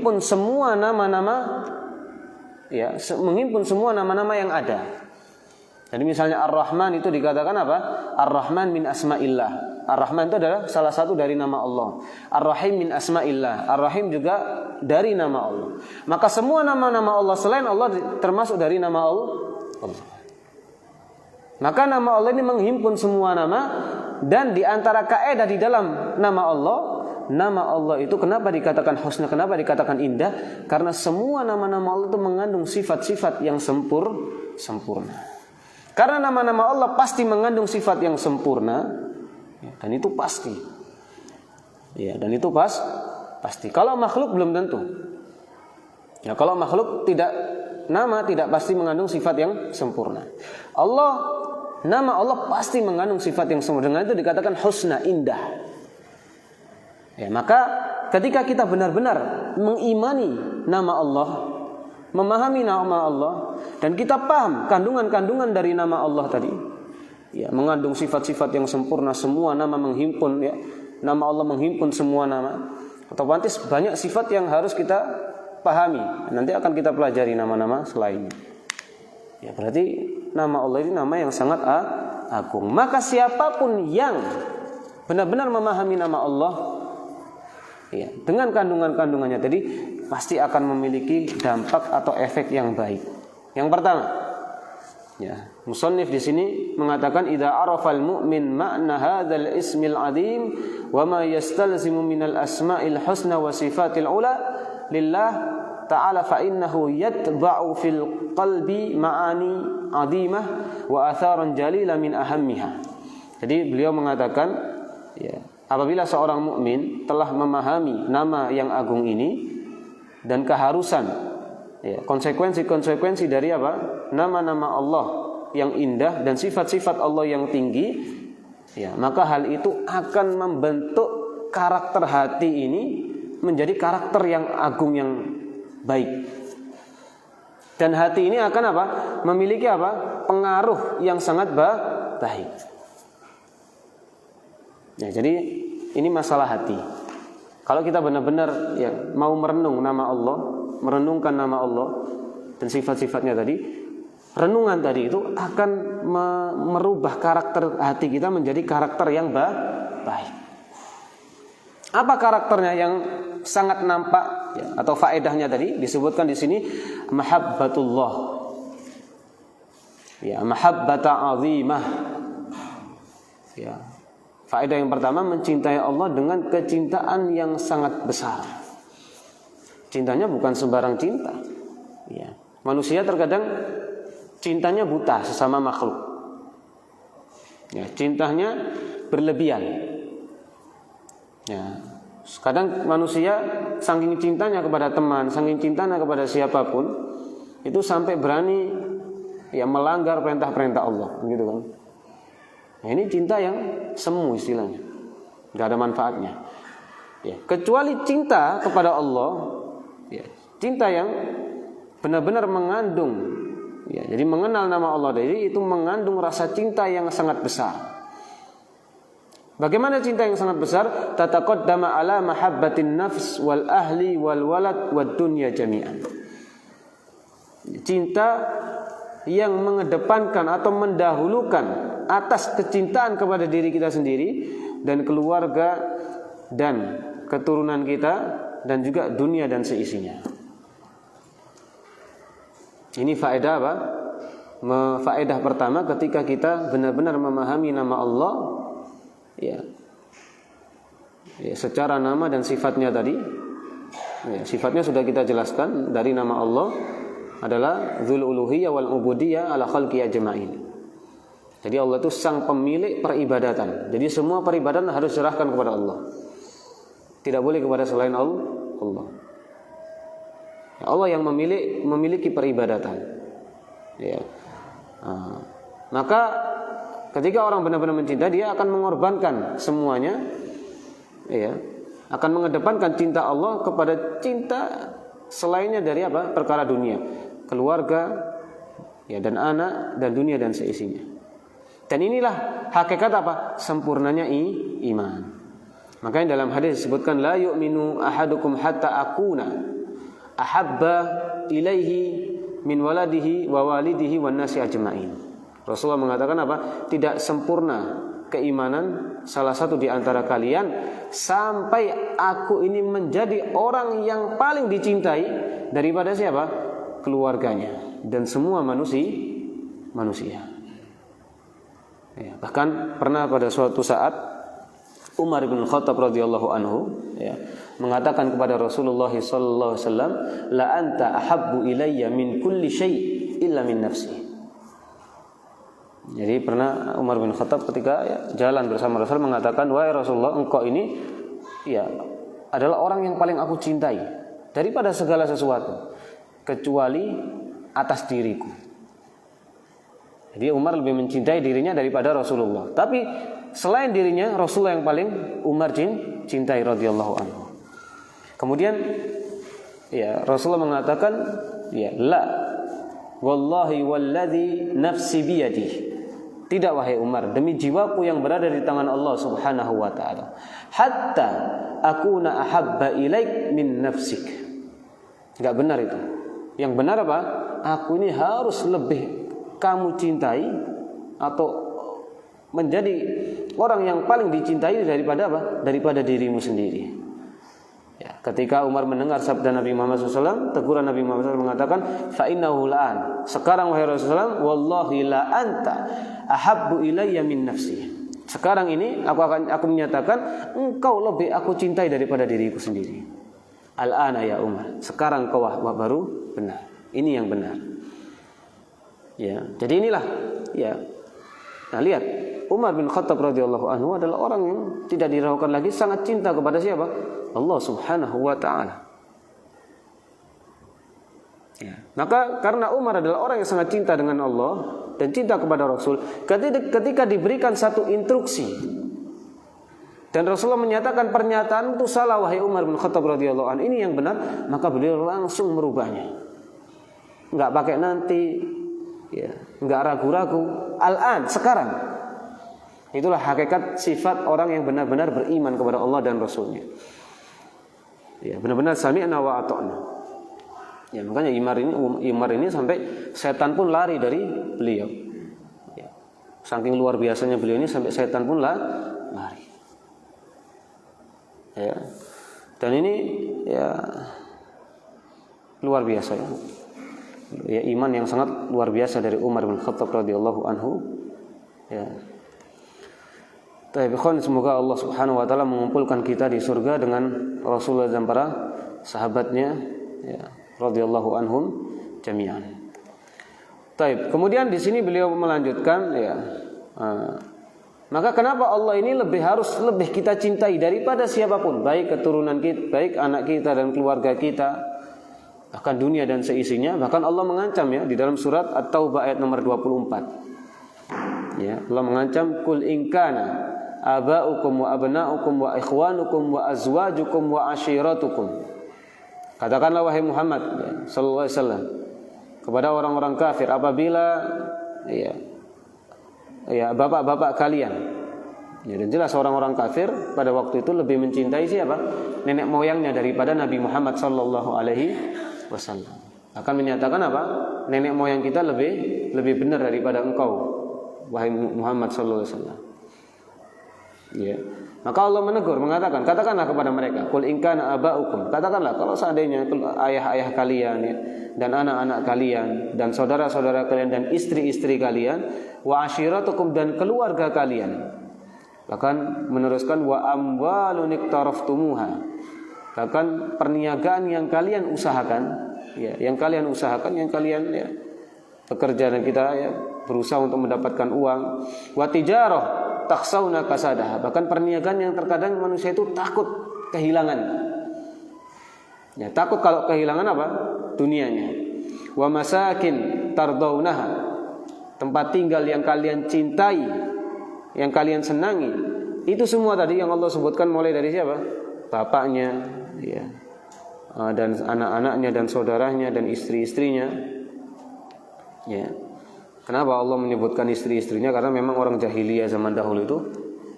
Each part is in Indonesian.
menghimpun semua nama-nama, ya, menghimpun semua nama-nama yang ada. Jadi misalnya Ar-Rahman itu dikatakan apa? Ar-Rahman min asma'illah. Ar-Rahman itu adalah salah satu dari nama Allah. Ar-Rahim min asma'illah. Ar-Rahim juga dari nama Allah. Maka semua nama-nama Allah selain Allah termasuk dari nama Allah. Maka nama Allah ini menghimpun semua nama, dan di antara kaidah di dalam nama Allah itu kenapa dikatakan husna, kenapa dikatakan indah? Karena semua nama-nama Allah itu mengandung sifat-sifat yang sempurna. Karena nama-nama Allah pasti mengandung sifat yang sempurna, dan itu pasti. Ya, dan itu pasti. Kalau makhluk belum tentu. Ya, kalau makhluk nama tidak pasti mengandung sifat yang sempurna. Nama Allah pasti mengandung sifat yang sempurna. Dengan itu dikatakan husna, indah. Ya, maka ketika kita benar-benar mengimani nama Allah, memahami nama Allah, dan kita paham kandungan-kandungan dari nama Allah tadi, ya, mengandung sifat-sifat yang sempurna, semua nama menghimpun, ya, nama Allah menghimpun semua nama. Otomatis banyak sifat yang harus kita pahami. Nanti akan kita pelajari nama-nama selainnya. Ya, berarti nama Allah ini nama yang sangat agung. Maka siapapun yang benar-benar memahami nama Allah, ya, dengan kandungan-kandungannya tadi, pasti akan memiliki dampak atau efek yang baik. Yang pertama, ya, musannif di sini mengatakan idza arafal mu'min ma'na hadzal ismil 'adzim wa ma yastalzimu minal asma'il husna wa sifatil 'ula lillah ta'ala fa innahu yatba'u fil qalbi ma'ani 'adzimah wa atharan jalila min ahammiha. Jadi beliau mengatakan, ya, apabila seorang mukmin telah memahami nama yang agung ini dan keharusan, ya, konsekuensi dari apa? Nama-nama Allah yang indah dan sifat-sifat Allah yang tinggi, ya, maka hal itu akan membentuk karakter hati ini menjadi karakter yang agung, yang baik. Dan hati ini akan apa? Memiliki apa? Pengaruh yang sangat baik. Ya, jadi ini masalah hati. Kalau kita benar-benar, ya, mau merenung nama Allah, merenungkan nama Allah dan sifat-sifatnya tadi, renungan tadi itu akan merubah karakter hati kita menjadi karakter yang baik. Apa karakternya yang sangat nampak, ya, atau faedahnya tadi disebutkan di sini mahabbatullah. Ya, mahabbata azimah. Ya. Faedah yang pertama, mencintai Allah dengan kecintaan yang sangat besar. Cintanya bukan sembarang cinta. Ya. Manusia terkadang cintanya buta sesama makhluk. Ya, cintanya berlebihan. Ya. Kadang manusia saking cintanya kepada teman, saking cintanya kepada siapapun, itu sampai berani, ya, melanggar perintah-perintah Allah, gitu kan. Nah, ini cinta yang semu istilahnya, nggak ada manfaatnya. Ya, kecuali cinta kepada Allah, ya, cinta yang benar-benar mengandung, ya, jadi mengenal nama Allah, jadi itu mengandung rasa cinta yang sangat besar. Bagaimana cinta yang sangat besar? Tataqaddama ala mahabbatin nafs wal ahli wal walad wad dunya jami'an. Cinta yang mengedepankan atau mendahulukan atas kecintaan kepada diri kita sendiri dan keluarga dan keturunan kita dan juga dunia dan seisinya. Ini faedah apa? Faedah pertama ketika kita benar-benar memahami nama Allah, ya, secara nama dan sifatnya tadi, ya, sifatnya sudah kita jelaskan. Dari nama Allah adalah Dzul Uluhiyah wal Ubudiyah ala khalqi ajma'in. Jadi Allah itu sang pemilik peribadatan. Jadi semua peribadatan harus diserahkan kepada Allah. Tidak boleh kepada selain Allah. Ya, Allah yang memiliki peribadatan. Ya. Maka ketika orang benar-benar mencinta, dia akan mengorbankan semuanya, ya, akan mengedepankan cinta Allah kepada cinta selainnya dari apa? Perkara dunia, keluarga, ya, dan anak dan dunia dan seisinya. Dan inilah hakikat apa? Sempurnanya iman. Makanya dalam hadis disebutkan la yu'minu ahadukum hatta akuna ahabba ilaihi min waladihi wa walidihi wan nasi ajma'in. Rasulullah mengatakan apa? Tidak sempurna keimanan salah satu di antara kalian sampai aku ini menjadi orang yang paling dicintai daripada siapa? Keluarganya dan semua manusia. Ya, bahkan pernah pada suatu saat Umar bin Khattab radhiyallahu anhu ya, mengatakan kepada Rasulullah sallallahu alaihi wasallam, la anta ahabbu ilayya min kulli syai' illa min nafsi. Jadi pernah Umar bin Khattab ketika jalan bersama Rasul mengatakan, wahai Rasulullah, engkau ini ya adalah orang yang paling aku cintai daripada segala sesuatu kecuali atas diriku. Jadi Umar lebih mencintai dirinya daripada Rasulullah. Tapi selain dirinya, Rasulullah yang paling Umar cintai radhiyallahu anhu. Kemudian ya Rasulullah mengatakan, ya la wallahi walladzi nafsi biyadihi. Tidak wahai Umar, demi jiwaku yang berada di tangan Allah Subhanahu wa taala, hatta akuna ahabba ilaik min nafsik. Enggak benar itu. Yang benar apa? Aku ini harus lebih kamu cintai atau menjadi orang yang paling dicintai daripada apa? Daripada dirimu sendiri. Ya, ketika Umar mendengar sabda Nabi Muhammad SAW, teguran Nabi Muhammad SAW mengatakan, fa innahu la'an. Sekarang wahai Rasulullah, wallahi la anta ahabbu ilayya min nafsi. Sekarang ini aku menyatakan engkau lebih aku cintai daripada diriku sendiri. Al-ana ya Umar. Sekarang kau baru benar. Ini yang benar. Ya, jadi inilah ya. Nah, lihat Umar bin Khattab radhiyallahu anhu adalah orang yang tidak diragukan lagi sangat cinta kepada siapa? Allah Subhanahu wa taala. Ya. Maka karena Umar adalah orang yang sangat cinta dengan Allah dan cinta kepada Rasul, ketika diberikan satu instruksi dan Rasulullah menyatakan pernyataan itu salah wahai Umar bin Khattab radhiyallahu anhu, ini yang benar, maka beliau langsung merubahnya. Enggak pakai nanti, ya, enggak ragu-ragu, al-an, sekarang. Itulah hakikat sifat orang yang benar-benar beriman kepada Allah dan Rasulnya. Ya, benar-benar sami'na wa ata'na. Ya, makanya Umar ini sampai setan pun lari dari beliau. Ya, saking luar biasanya beliau ini sampai setan pun lari. Ya. Dan ini ya luar biasa ya. Ya, iman yang sangat luar biasa dari Umar bin Khattab radhiyallahu anhu. Ya. Ikhwan, semoga Allah Subhanahu wa taala mengumpulkan kita di surga dengan Rasulullah dan para sahabatnya ya, radhiyallahu anhum jami'an. Kemudian di sini beliau melanjutkan ya, maka kenapa Allah ini harus lebih kita cintai daripada siapapun, baik keturunan kita, baik anak kita dan keluarga kita, bahkan dunia dan seisinya. Bahkan Allah mengancam ya di dalam surat At-Taubah ayat nomor 24. Ya, Allah mengancam, kul in kana aba'ukum wa abna'ukum wa ikhwanukum wa azwajukum wa ashiratukum. Katakanlah wahai Muhammad ya, sallallahu alaihi wasallam kepada orang-orang kafir, apabila ya bapak-bapak kalian. Ya, dan jelas orang-orang kafir pada waktu itu lebih mencintai siapa? Nenek moyangnya daripada Nabi Muhammad sallallahu alaihi wasallam. Akan menyatakan apa? Nenek moyang kita lebih benar daripada engkau wahai Muhammad sallallahu alaihi wasallam. Ya. Maka Allah menegur, mengatakan, katakanlah kepada mereka, qul in kana aba'ukum, katakanlah kalau seandainya ayah-ayah kalian ya, dan anak-anak kalian dan saudara-saudara kalian dan istri-istri kalian, wa ashiratukum, dan keluarga kalian. Bahkan meneruskan, wa amwalun iktaraftumuha, bahkan perniagaan yang kalian usahakan ya, yang kalian ya, bekerja dan kita ya, berusaha untuk mendapatkan uang, wa tijarah takhsawna kasadaha, bahkan perniagaan yang terkadang manusia itu takut kehilangan. Ya, takut kalau kehilangan apa? Dunianya. Wa masakin tardaunaha, tempat tinggal yang kalian cintai, yang kalian senangi. Itu semua tadi yang Allah sebutkan mulai dari siapa? Bapaknya, ya, dan anak-anaknya dan saudaranya dan istri-istrinya. Ya. Kenapa Allah menyebutkan istri-istrinya? Karena memang orang jahiliyah zaman dahulu itu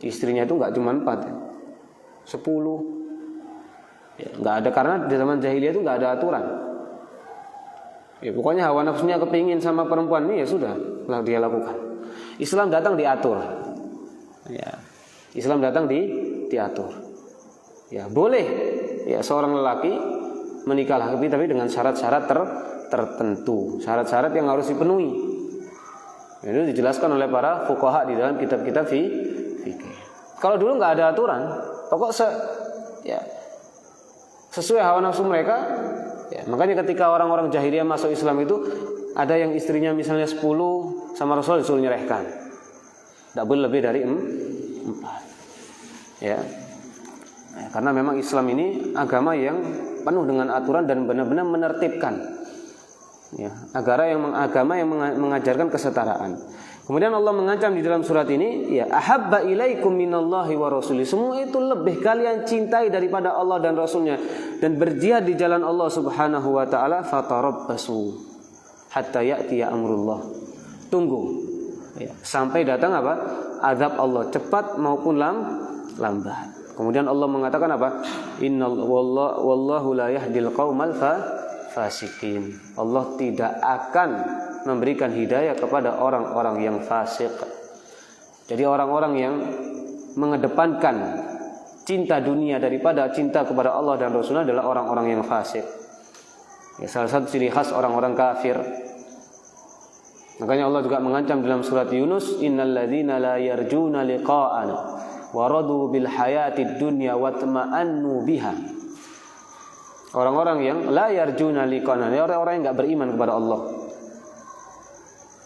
istrinya itu enggak cuma 4, 10. Ya, enggak ada, karena di zaman jahiliyah itu enggak ada aturan. Ya, pokoknya hawa nafsunya kepingin sama perempuan ini ya sudah dia lakukan. Islam datang diatur. Ya. Islam datang diatur. Ya, boleh ya seorang lelaki menikah lagi tapi dengan syarat-syarat tertentu, syarat-syarat yang harus dipenuhi. Itu dijelaskan oleh para fuqaha di dalam kitab-kitab fikih. Kalau dulu nggak ada aturan, pokok sesuai hawa nafsu mereka. Ya, makanya ketika orang-orang jahiliyah masuk Islam itu ada yang istrinya misalnya 10 sama Rasul disuruh nyerahkan. Tidak boleh lebih dari 4. Ya. Karena memang Islam ini agama yang penuh dengan aturan dan benar-benar menertibkan. Ya, agama yang mengajarkan kesetaraan. Kemudian Allah mengancam di dalam surat ini, ya ahabba ilaikum minallahi wa rasuli. Semua itu lebih kalian cintai daripada Allah dan Rasulnya, dan berjihad di jalan Allah Subhanahu wa taala, fatarabbasu hatta ya'tiya amrullah. Tunggu ya, sampai datang apa? Azab Allah, cepat maupun lambat. Kemudian Allah mengatakan apa? Wallahu la yahdil qaumal fasikin. Allah tidak akan memberikan hidayah kepada orang-orang yang fasik. Jadi orang-orang yang mengedepankan cinta dunia daripada cinta kepada Allah dan Rasulnya adalah orang-orang yang fasik. Ya, salah satu ciri khas orang-orang kafir. Makanya Allah juga mengancam dalam surat Yunus, innal ladzina la yarjuna liqa'ana waradu bil hayatid dunya watma'annu biha. Orang-orang yang la yarjuna liqa'ana, orang-orang yang enggak beriman kepada Allah.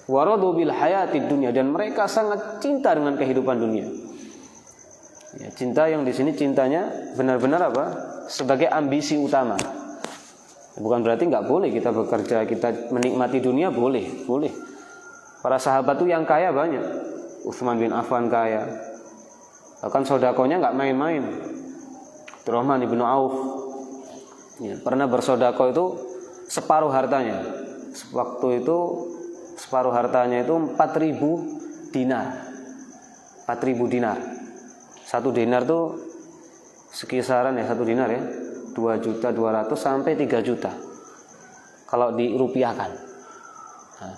Waradu bil hayatid dunya, dan mereka sangat cinta dengan kehidupan dunia. Ya, cinta yang di sini cintanya benar-benar apa? Sebagai ambisi utama. Bukan berarti enggak boleh kita bekerja, kita menikmati dunia, boleh. Para sahabat itu yang kaya banyak. Utsman bin Affan kaya. Bahkan sedekahnya enggak main-main. Abdurrahman bin Auf ya, pernah bersedekah itu separuh hartanya. Waktu itu separuh hartanya itu 4.000 dinar. 4.000 dinar. 1 dinar tuh sekisaran ya, 1 dinar ya 2.200.000 sampai 3 juta kalau dirupiahkan. Nah,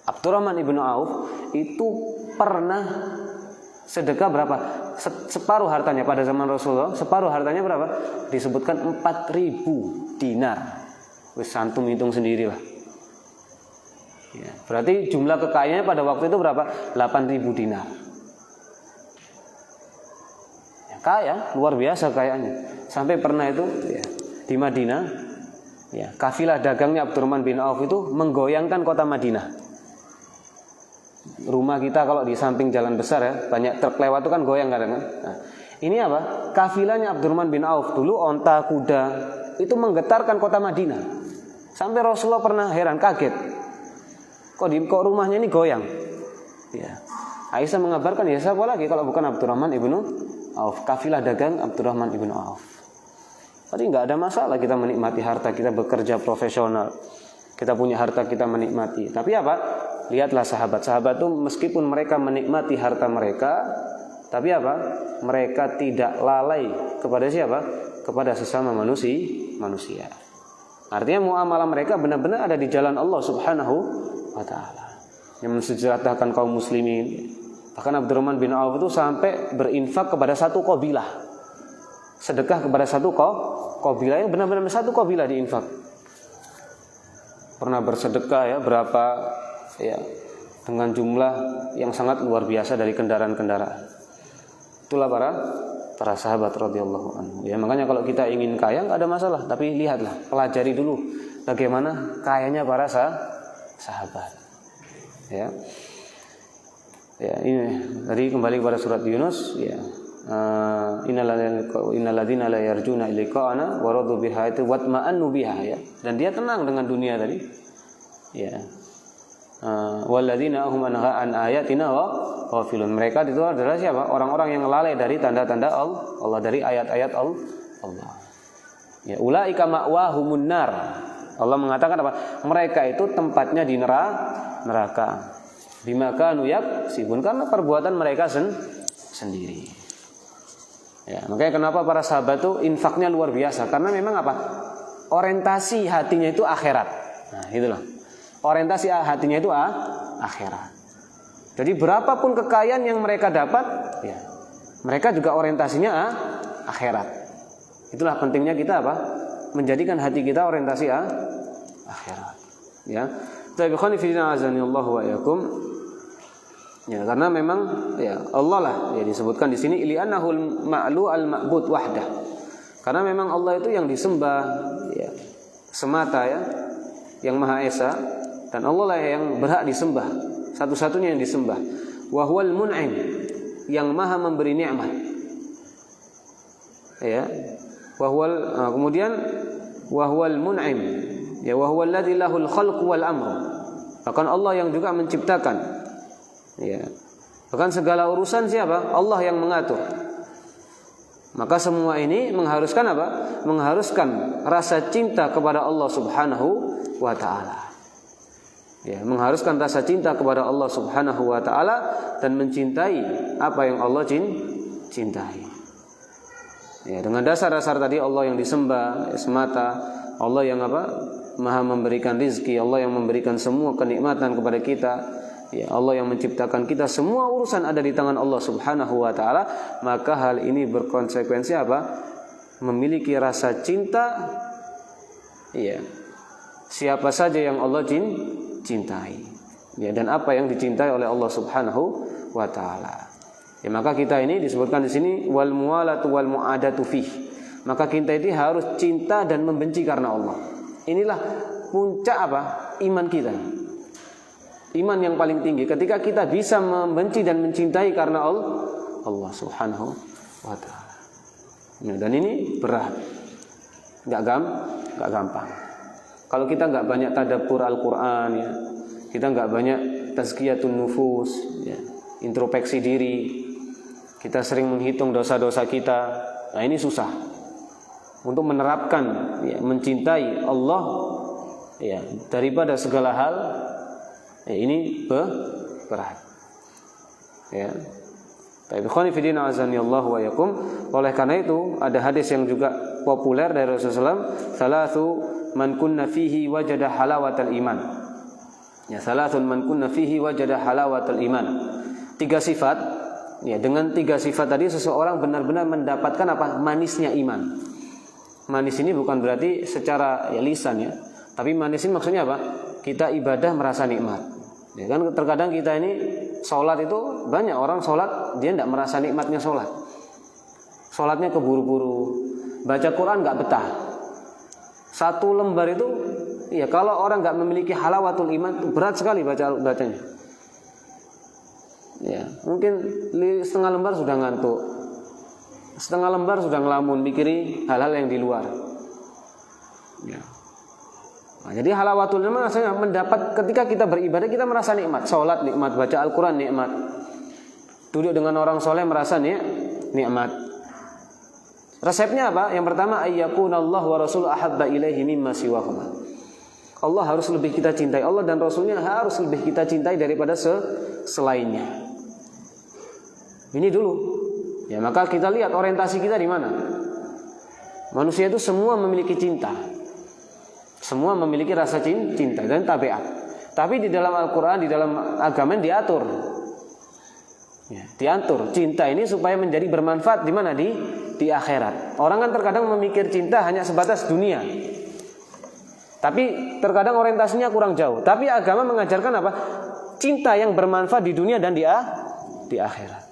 Abdurrahman ibnu Auf itu pernah sedekah berapa? Separuh hartanya pada zaman Rasulullah. Separuh hartanya berapa? Disebutkan 4.000 dinar. Wis antum hitung sendirilah. Ya, berarti jumlah kekayaannya pada waktu itu berapa? 8.000 dinar. Ya, kaya, luar biasa kayaannya. Sampai pernah itu ya, di Madinah, ya, kafilah dagangnya Abdurrahman bin Auf itu menggoyangkan kota Madinah. Rumah kita kalau di samping jalan besar ya, banyak truk lewat itu kan goyang kadang kan. Nah, ini apa? Kafilahnya Abdurrahman bin Auf dulu onta kuda itu menggetarkan kota Madinah. Sampai Rasulullah pernah heran, kaget. Kok rumahnya ini goyang? Ya. Aisyah mengabarkan, ya siapa lagi kalau bukan Abdurrahman ibnu Auf, kafilah dagang Abdurrahman ibnu Auf. Tadi nggak ada masalah kita menikmati harta, kita bekerja profesional, kita punya harta kita menikmati. Tapi apa? Lihatlah sahabat-sahabat itu meskipun mereka menikmati harta mereka, tapi apa? Mereka tidak lalai kepada siapa? Kepada sesama manusia. Artinya muamalah mereka benar-benar ada di jalan Allah Subhanahu wa taala. Yang mensejahterakan kaum muslimin. Bahkan Abdurrahman bin Auf itu sampai berinfak kepada satu kabilah. Sedekah kepada satu kabilah, yang benar-benar satu kabilah diinfak. Pernah bersedekah ya berapa ya, dengan jumlah yang sangat luar biasa dari kendaraan-kendaraan. Itulah para sahabat radhiyallahu anhu. Ya, makanya kalau kita ingin kaya enggak ada masalah, tapi lihatlah, pelajari dulu bagaimana kayanya para sahabat. Ya. Ya, ini tadi kembali kepada surat Yunus ya. Innalladzina la yarjuna liqa'ana wa radu biha watma'annu biha ya. Dan dia tenang dengan dunia tadi. Ya. Walladzina hum an ayatina ghafilun. Mereka itu adalah siapa? Orang-orang yang lalai dari tanda-tanda Allah, dari ayat-ayat Allah. Ya, ulaika ma'wahumun nar. Allah mengatakan apa? Mereka itu tempatnya di neraka. Bima kanu yaksibun, karena perbuatan mereka sendiri. Ya, makanya kenapa para sahabat itu infaknya luar biasa, karena memang apa? Orientasi hatinya itu akhirat. Nah, itulah. Orientasi hatinya itu akhirat. Jadi berapapun kekayaan yang mereka dapat, ya, mereka juga orientasinya akhirat. Itulah pentingnya kita apa? Menjadikan hati kita orientasi akhirat. Ya. Tabiqani fi dinazanillahu wa iyyakum. Ya, karena memang ya Allah lah ya disebutkan di sini li'annahul ma'lu al-ma'bud wahdah. Karena memang Allah itu yang disembah ya, semata ya, yang Maha Esa, dan Allah lah yang berhak disembah, satu-satunya yang disembah. Wa huwal mun'im, yang Maha memberi nikmat. Ya. Wa huwal kemudian wa huwal mun'im. Ya wa huwal ladzi lahul khalqu wal amru. Bahkan Allah yang juga menciptakan. Ya. Bahkan segala urusan siapa? Allah yang mengatur. Maka semua ini mengharuskan apa? Mengharuskan rasa cinta kepada Allah Subhanahu wa taala. Ya, mengharuskan rasa cinta kepada Allah Subhanahu wa taala dan mencintai apa yang Allah cintai. Ya, dengan dasar-dasar tadi Allah yang disembah ya, semata, Allah yang apa? Maha memberikan rizki, Allah yang memberikan semua kenikmatan kepada kita. Ya, Allah yang menciptakan kita, semua urusan ada di tangan Allah Subhanahu wa taala, maka hal ini berkonsekuensi apa? Memiliki rasa cinta ya. Siapa saja yang Allah cintai. Ya, dan apa yang dicintai oleh Allah Subhanahu wa taala. Ya, maka kita ini disebutkan di sini wal muwalatu wal muadatu fih. Maka kita ini harus cinta dan membenci karena Allah. Inilah puncak apa? Iman kita. Iman yang paling tinggi ketika kita bisa membenci dan mencintai karena Allah Subhanahu wa taala. Ya, dan ini berat. Enggak gampang. Kalau kita enggak banyak tadabbur Al-Qur'an ya, kita enggak banyak tazkiyatun nufus ya, introspeksi diri. Kita sering menghitung dosa-dosa kita. Nah, ini susah. Untuk menerapkan ya, mencintai Allah ya daripada segala hal ya, ini berat. Ya. Tapi khani fi din azani Allah wa yakum. Oleh karena itu ada hadis yang juga populer dari Rasulullah SAW, salatu man kunna fihi wajada halawatal iman. Ya, salatun man kunna fihi wajada halawatal iman. 3 sifat. Ya, dengan 3 sifat tadi seseorang benar-benar mendapatkan apa? Manisnya iman. Manis ini bukan berarti secara ya lisan ya, tapi manis ini maksudnya apa? Kita ibadah merasa nikmat. Ya kan terkadang kita ini sholat itu banyak orang sholat dia tidak merasa nikmatnya sholat. Sholatnya keburu-buru, baca Quran nggak betah. 1 lembar itu, ya kalau orang nggak memiliki halawatul iman berat sekali bacanya. Ya mungkin 1/2 lembar sudah ngantuk, 1/2 lembar sudah ngelamun mikiri hal-hal yang di luar. Ya. Nah, jadi halawatul iman maksudnya mendapat ketika kita beribadah kita merasa nikmat, sholat nikmat, baca Al-Quran nikmat, duduk dengan orang soleh merasa nikmat. Resepnya apa? Yang pertama ayyakunallahu wa rasuluhu ahabba ilaihi mimma siwahuma. Allah harus lebih kita cintai, Allah dan Rasulnya harus lebih kita cintai daripada selainnya. Ini dulu. Ya maka kita lihat orientasi kita di mana. Manusia itu semua memiliki cinta. Semua memiliki rasa cinta dan tabiat. Tapi di dalam Al-Quran, di dalam agama diatur. Ya, diatur cinta ini supaya menjadi bermanfaat di mana? Di akhirat. Orang kan terkadang memikir cinta hanya sebatas dunia. Tapi terkadang orientasinya kurang jauh. Tapi agama mengajarkan apa? Cinta yang bermanfaat di dunia dan di akhirat.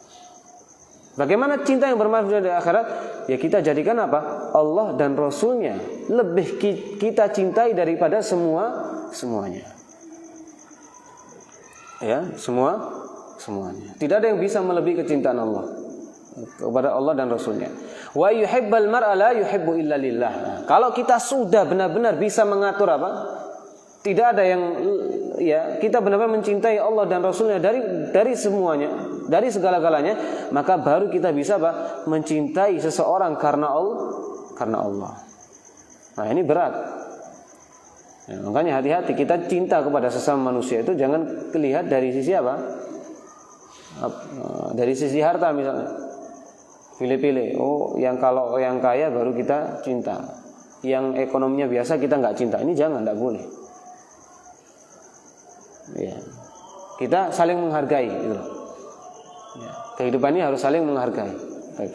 Bagaimana cinta yang bermanfaat di akhirat? Ya kita jadikan apa? Allah dan Rasulnya lebih kita cintai daripada semuanya. Ya, semuanya. Tidak ada yang bisa melebihi kecintaan Allah kepada Allah dan Rasulnya. Wa yuhibbal mar'a la yuhibbu illa lillah. Nah, kalau kita sudah benar-benar bisa mengatur apa? Tidak ada yang ya kita benar-benar mencintai Allah dan Rasulnya dari semuanya, dari segala-galanya, maka baru kita bisa apa? Mencintai seseorang karena Allah. Nah ini berat. Ya, makanya hati-hati kita cinta kepada sesama manusia itu jangan dilihat dari sisi apa? Dari sisi harta misalnya. Pilih-pilih. Oh, kalau yang kaya baru kita cinta. Yang ekonominya biasa kita nggak cinta. Ini jangan, nggak boleh. Ya. Kita saling menghargai gitu. Ya. Kehidupan ini harus saling menghargai. Baik.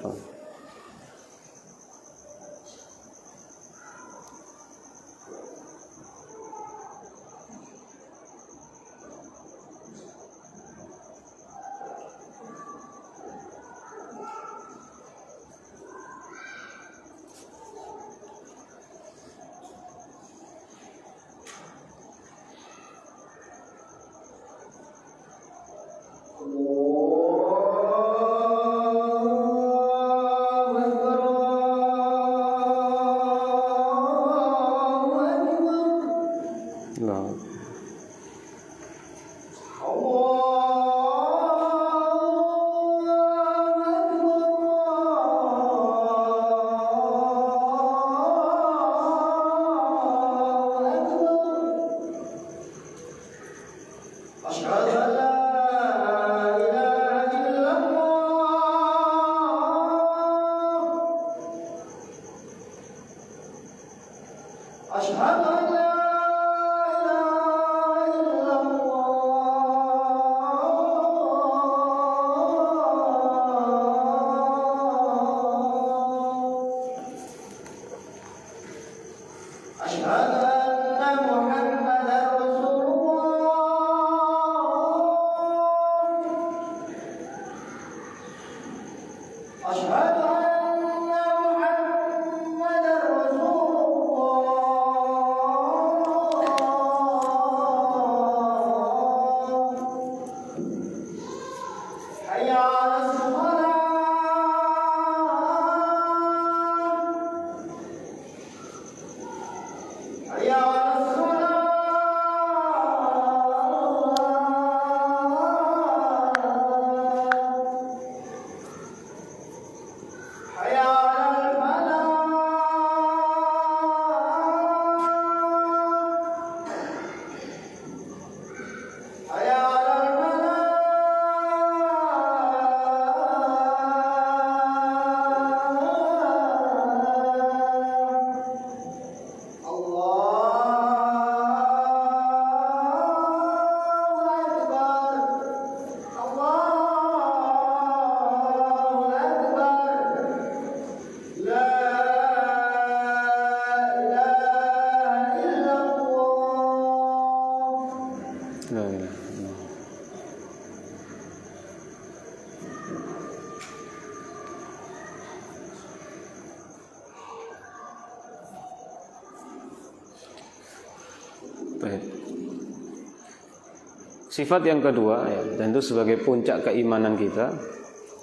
Sifat yang kedua, ya, dan itu sebagai puncak keimanan kita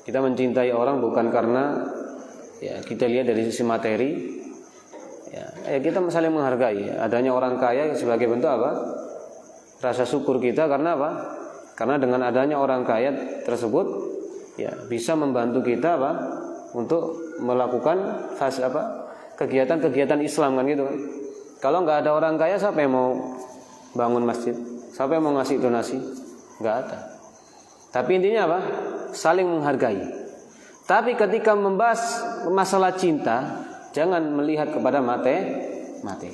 mencintai orang bukan karena ya kita lihat dari sisi materi, ya kita saling menghargai. Adanya orang kaya sebagai bentuk apa? Rasa syukur kita karena apa? Karena dengan adanya orang kaya tersebut, ya bisa membantu kita apa? Untuk melakukan kegiatan-kegiatan Islam kan gitu. Kalau nggak ada orang kaya, siapa yang mau bangun masjid? Siapa yang mau ngasih donasi? Nggak ada. Tapi intinya apa? Saling menghargai. Tapi ketika membahas masalah cinta, jangan melihat kepada materi.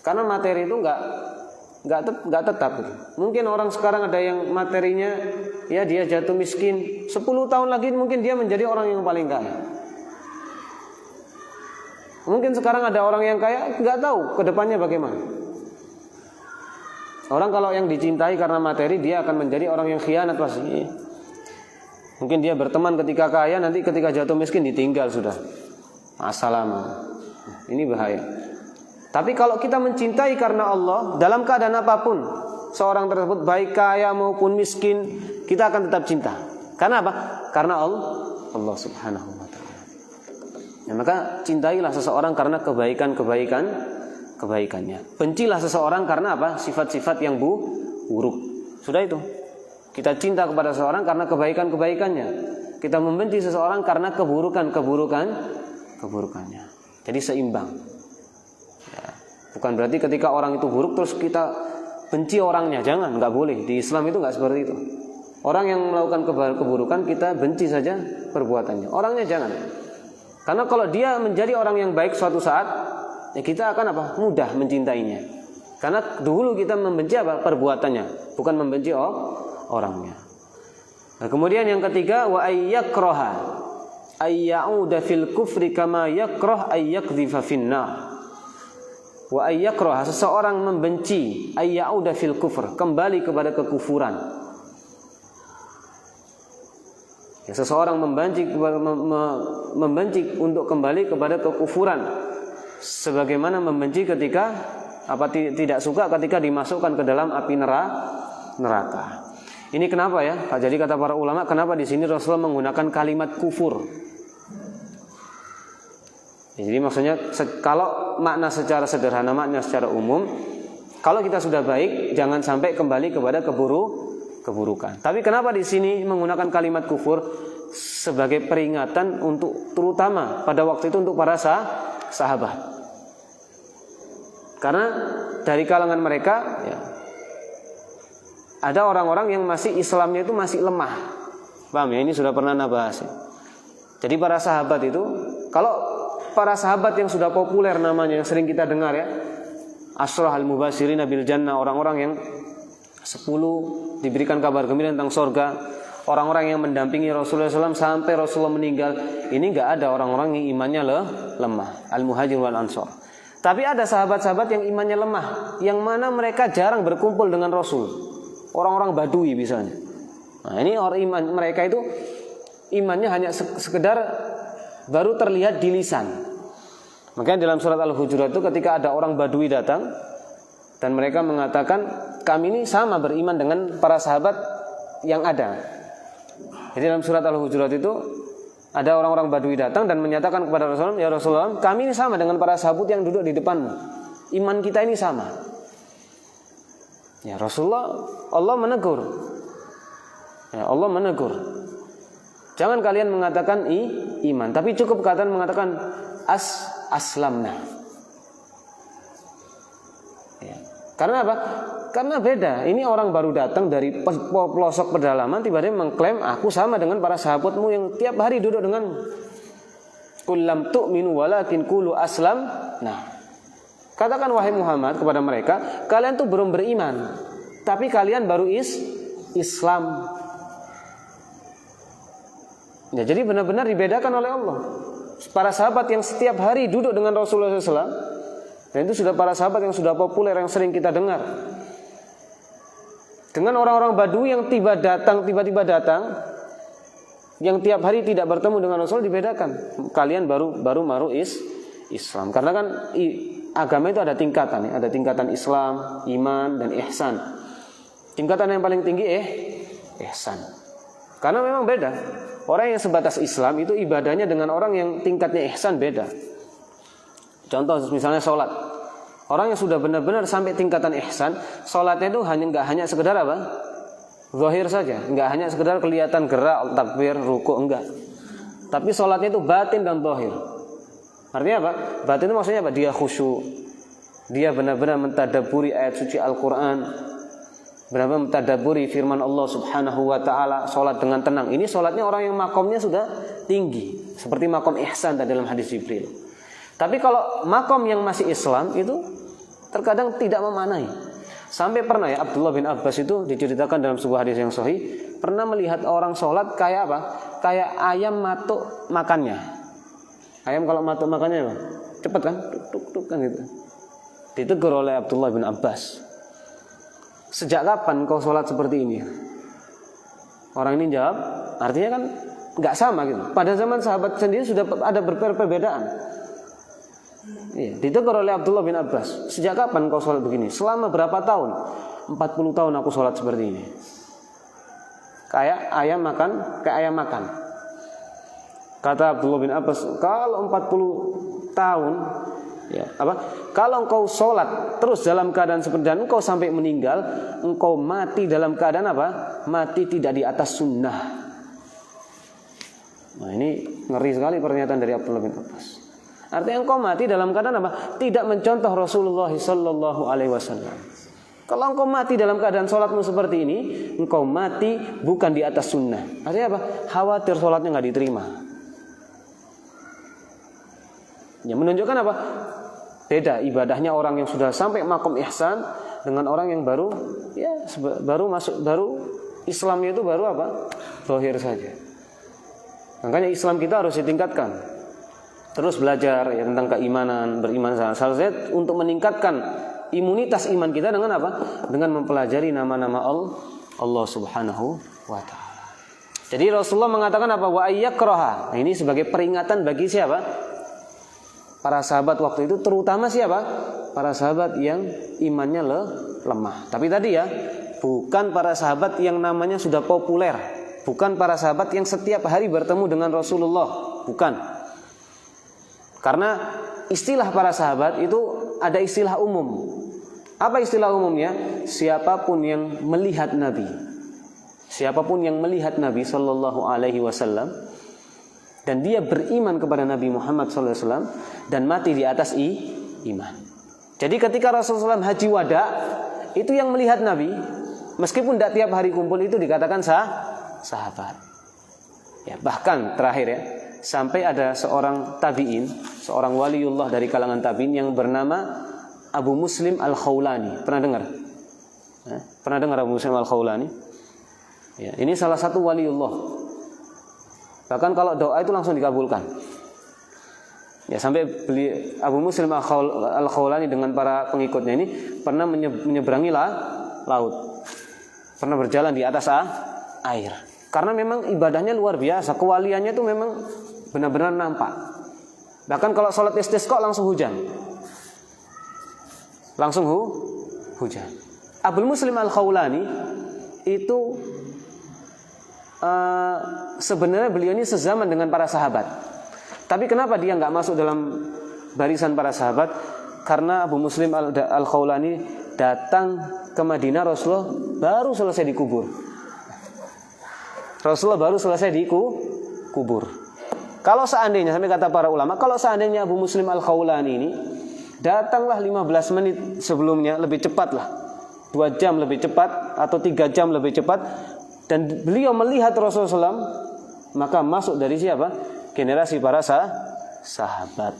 Karena materi itu nggak tetap. Mungkin orang sekarang ada yang materinya, ya dia jatuh miskin. 10 tahun lagi mungkin dia menjadi orang yang paling kaya. Mungkin sekarang ada orang yang kaya, nggak tahu kedepannya bagaimana. Orang kalau yang dicintai karena materi, dia akan menjadi orang yang khianat pasti. Mungkin dia berteman ketika kaya, nanti ketika jatuh miskin ditinggal sudah. Assalamualaikum. Ini bahaya. Tapi kalau kita mencintai karena Allah, dalam keadaan apapun, seorang tersebut baik kaya maupun miskin, kita akan tetap cinta. Karena apa? Karena Allah Subhanahu wa taala. Ya, maka cintailah seseorang karena kebaikannya. Bencilah seseorang karena apa? Sifat-sifat yang buruk. Sudah itu. Kita cinta kepada seseorang karena kebaikannya. Kita membenci seseorang karena keburukannya. Jadi seimbang. Ya. Bukan berarti ketika orang itu buruk terus kita benci orangnya. Jangan, nggak boleh. Di Islam itu nggak seperti itu. Orang yang melakukan keburukan kita benci saja perbuatannya. Orangnya jangan. Karena kalau dia menjadi orang yang baik suatu saat, ya kita akan mudah mencintainya. Karena dulu kita membenci apa? Perbuatannya, bukan membenci orangnya. Nah, kemudian yang ketiga, wa ayyakraha ayyauda fil kufri kama yakrah ayyakdhifa finnar. Wa ayyakraha, seseorang membenci ayyauda fil kufr, kembali kepada kekufuran. Ya, seseorang membenci untuk kembali kepada kekufuran, sebagaimana membenci ketika tidak suka ketika dimasukkan ke dalam api neraka. Ini kenapa ya? Jadi kata para ulama, kenapa di sini Rasulullah menggunakan kalimat kufur? Ya, jadi maksudnya kalau makna secara sederhana, makna secara umum, kalau kita sudah baik, jangan sampai kembali kepada keburukan. Tapi kenapa di sini menggunakan kalimat kufur sebagai peringatan untuk, terutama pada waktu itu untuk para sahabat? Karena dari kalangan mereka ya, ada orang-orang yang masih Islamnya itu masih lemah. Paham ya? Ini sudah pernah bahas ya. Jadi para sahabat itu, kalau para sahabat yang sudah populer namanya, yang sering kita dengar ya, Ashrah al-Mubashirin bil Jannah, orang-orang yang 10 diberikan kabar gembira tentang surga, orang-orang yang mendampingi Rasulullah SAW sampai Rasulullah meninggal, ini enggak ada orang-orang yang imannya lemah, al-Muhajir wal Ansar. Tapi ada sahabat-sahabat yang imannya lemah, yang mana mereka jarang berkumpul dengan Rasul. Orang-orang Badui misalnya. Nah, ini orang iman mereka itu imannya hanya sekedar baru terlihat di lisan. Makanya dalam surat Al-Hujurat itu ketika ada orang Badui datang dan mereka mengatakan, kami ini sama beriman dengan para sahabat yang ada. Jadi dalam surat Al-Hujurat itu ada orang-orang Badui datang dan menyatakan kepada Rasulullah, ya Rasulullah, kami ini sama dengan para sahabat yang duduk di depanmu. Iman kita ini sama. Ya Rasulullah, Allah menegur. Ya, Allah menegur. Jangan kalian mengatakan iman, tapi cukup kalian mengatakan aslamna. Ya. Karena apa? Karena beda. Ini orang baru datang dari pelosok pedalaman, tiba-tiba mengklaim aku sama dengan para sahabatmu yang tiap hari duduk denganmu. Qul lam tu'minu walakin qulu aslam. Nah, katakan wahai Muhammad kepada mereka, kalian tuh belum beriman, tapi kalian baru Islam. Ya, jadi benar-benar dibedakan oleh Allah. Para sahabat yang setiap hari duduk dengan Rasulullah SAW, dan itu sudah para sahabat yang sudah populer, yang sering kita dengar. Dengan orang-orang Badui yang tiba-tiba datang, yang tiap hari tidak bertemu dengan Rasul, dibedakan. Kalian baru Islam. Karena kan agama itu ada tingkatan, ya. Ada tingkatan Islam, iman, dan ihsan. Tingkatan yang paling tinggi ihsan. Karena memang beda. Orang yang sebatas Islam itu ibadahnya dengan orang yang tingkatnya ihsan beda. Contoh misalnya sholat. Orang yang sudah benar-benar sampai tingkatan ihsan, sholatnya itu nggak hanya sekedar apa? Zahir saja, nggak hanya sekedar kelihatan gerak, takbir, ruku, enggak. Tapi sholatnya itu batin dan zahir. Artinya apa? Batin itu maksudnya apa? Dia khusyuk, dia benar-benar mentadabburi ayat suci Al-Quran, benar-benar mentadabburi firman Allah Subhanahu Wa Taala, sholat dengan tenang. Ini sholatnya orang yang makomnya sudah tinggi, seperti makom ihsan tadi dalam hadis Jibril. Tapi kalau makom yang masih Islam itu terkadang tidak memaknai. Sampai pernah ya Abdullah bin Abbas itu diceritakan dalam sebuah hadis yang sahih, pernah melihat orang sholat kayak apa? Kayak ayam matuk makannya. Ayam kalau matuk makannya apa? Cepat kan? Tuk kan gitu. Ditegur oleh Abdullah bin Abbas. Sejak kapan kau sholat seperti ini? Orang ini jawab, artinya kan nggak sama gitu. Pada zaman sahabat sendiri sudah ada perbedaan. Iya, ditegur oleh Abdullah bin Abbas. Sejak kapan kau sholat begini? Selama berapa tahun? 40 tahun aku sholat seperti ini. Kayak ayam makan. Kata Abdullah bin Abbas, kalau 40 tahun, ya, kalau engkau sholat terus dalam keadaan seperti dan engkau sampai meninggal, engkau mati dalam keadaan apa? Mati tidak di atas sunnah. Nah, ini ngeri sekali pernyataan dari Abdullah bin Abbas. Artinya engkau mati dalam keadaan apa? Tidak mencontoh Rasulullah sallallahu alaihi wasallam. Kalau engkau mati dalam keadaan sholatmu seperti ini, engkau mati bukan di atas sunnah. Artinya apa? Khawatir sholatnya nggak diterima. Ya, menunjukkan apa? Beda ibadahnya orang yang sudah sampai makom ihsan dengan orang yang baru Islamnya itu baru apa? Zahir saja. Makanya Islam kita harus ditingkatkan. Terus belajar ya tentang keimanan, beriman salah satu untuk meningkatkan imunitas iman kita dengan apa? Dengan mempelajari nama-nama Allah Subhanahu wa taala. Jadi Rasulullah mengatakan apa? Wa ayyakraha. Nah, ini sebagai peringatan bagi siapa? Para sahabat waktu itu, terutama siapa? Para sahabat yang imannya lemah. Tapi tadi ya, bukan para sahabat yang namanya sudah populer, bukan para sahabat yang setiap hari bertemu dengan Rasulullah, bukan. Karena istilah para sahabat itu ada istilah umum. Apa istilah umumnya? Siapapun yang melihat Nabi, siapapun yang melihat Nabi Sallallahu Alaihi Wasallam dan dia beriman kepada Nabi Muhammad Sallallahu Alaihi Wasallam dan mati di atas iman. Jadi ketika Rasulullah SAW haji wada, itu yang melihat Nabi, meskipun tidak tiap hari kumpul, itu dikatakan sahabat. Ya, bahkan terakhir ya, sampai ada seorang tabi'in, seorang waliullah dari kalangan tabi'in yang bernama Abu Muslim Al-Khawlani. Pernah dengar? Pernah dengar Abu Muslim Al-Khawlani? Ya, ini salah satu waliullah. Bahkan kalau doa itu langsung dikabulkan. Ya, sampai Abu Muslim Al-Khawlani dengan para pengikutnya ini pernah menyeberangi laut. Pernah berjalan di atas air. Karena memang ibadahnya luar biasa, kewaliannya itu memang benar-benar nampak. Bahkan kalau sholat istisqa langsung hujan. Langsung hujan. Abu Muslim Al-Khawlani itu sebenarnya beliau ini sezaman dengan para sahabat. Tapi kenapa dia nggak masuk dalam barisan para sahabat? Karena Abu Muslim Al-Khawlani datang ke Madinah, Rasulullah baru selesai dikubur. Rasulullah baru selesai dikubur. Kalau seandainya, sampai kata para ulama, kalau seandainya Abu Muslim Al-Khawlani ini datanglah 15 menit sebelumnya, lebih cepat lah, 2 jam lebih cepat atau 3 jam lebih cepat, dan beliau melihat Rasulullah SAW, maka masuk dari siapa? Generasi para sahabat.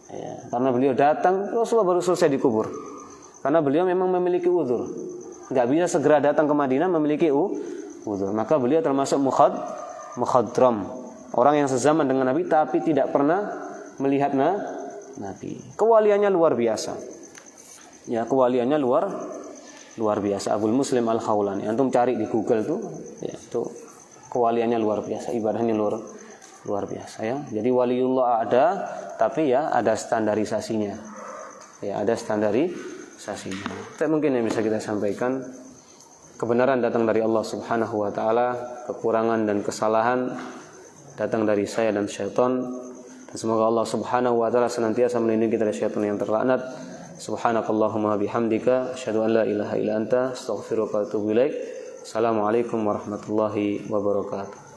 Ya, karena beliau datang, Rasulullah baru selesai dikubur. Karena beliau memang memiliki uzur, nggak bisa segera datang ke Madinah, memiliki uzur. Maka beliau termasuk mukhadram, orang yang sezaman dengan Nabi tapi tidak pernah melihat Nabi. Kewaliannya luar biasa. Ya, kewaliannya luar biasa. Abu Muslim Al-Khawlani. Antum cari di Google tuh, ya, itu kewaliannya luar biasa, ibadahnya luar biasa ya. Jadi waliullah ada, tapi ya ada standarisasinya. Ya, ada standarisasinya. Itu mungkin yang bisa kita sampaikan. Kebenaran datang dari Allah Subhanahu wa taala, kekurangan dan kesalahan datang dari saya dan syaitan. Dan semoga Allah Subhanahu wa taala senantiasa melindungi kita dari syaitan yang terlaknat. Subhanakallahumma bihamdika asyhadu an la ilaha illa anta astaghfiruka wa atubu ilaik. Assalamualaikum warahmatullahi wabarakatuh.